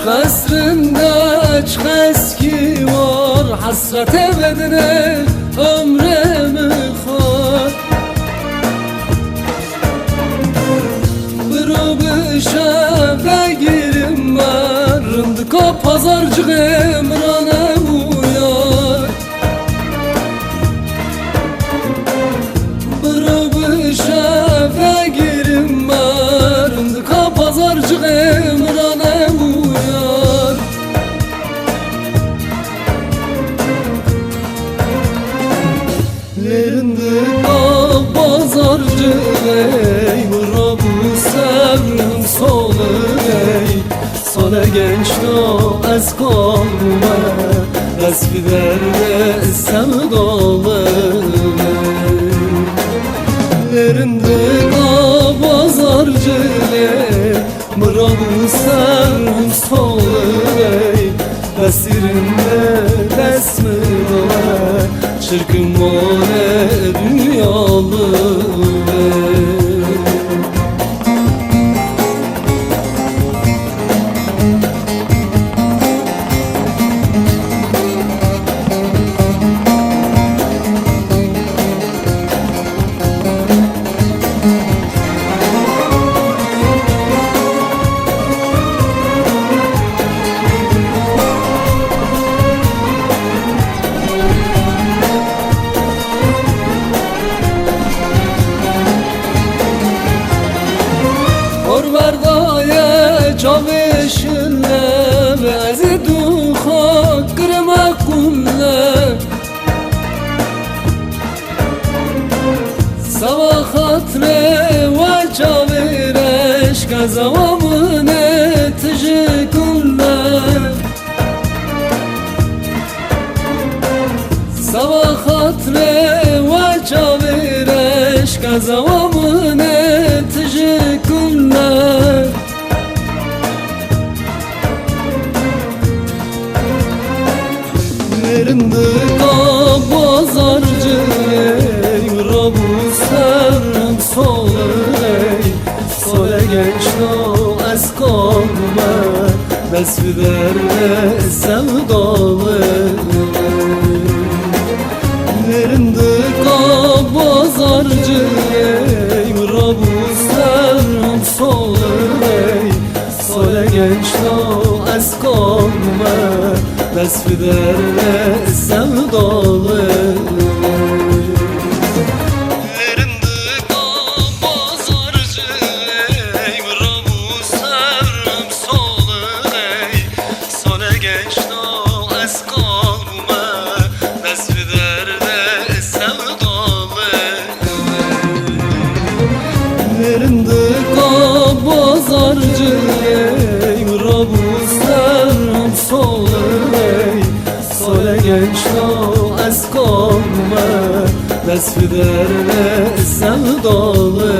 Kasrında çok eski var, hasret ebedine ömrümü xar. Bir şebegirim var, rındıka pazarcığım ranem uyar. Bir şebegirim var, rındıka pazarcığım ranem uyar. Lerindika pazarcı ey, bura bu sevrim solu ey. Sana genç no az kalma, desfiderde sevdalı ey. Lerindika pazarcı ey, bura bu sevrim solu ey. Esirinde desmidola, çırkın mole dünyalı Vardaya çavuşunla Vezi duha kırma kunla Sabah hatre ve çavireş Kazavamını tıcı kunla Sabah hatre ve çavireş Kazavamını tıcı kunla Lerindika pazarcı ey, rabu serrim solu ey. Sole genç no az kalma, desfiderde sevdalı ey. Lerindika pazarcı ey, rabu serrim solu ey. Sole genç no az kalma, desfiderde sevdalı Lerindika pazarcı ey, rabu serrim solu ey. Sole genç no az kalma, desfiderde sevdalı Lerindika pazarcı ey, rabu serrim solu ey. Sole genç no az kalma, desfiderde sevdalı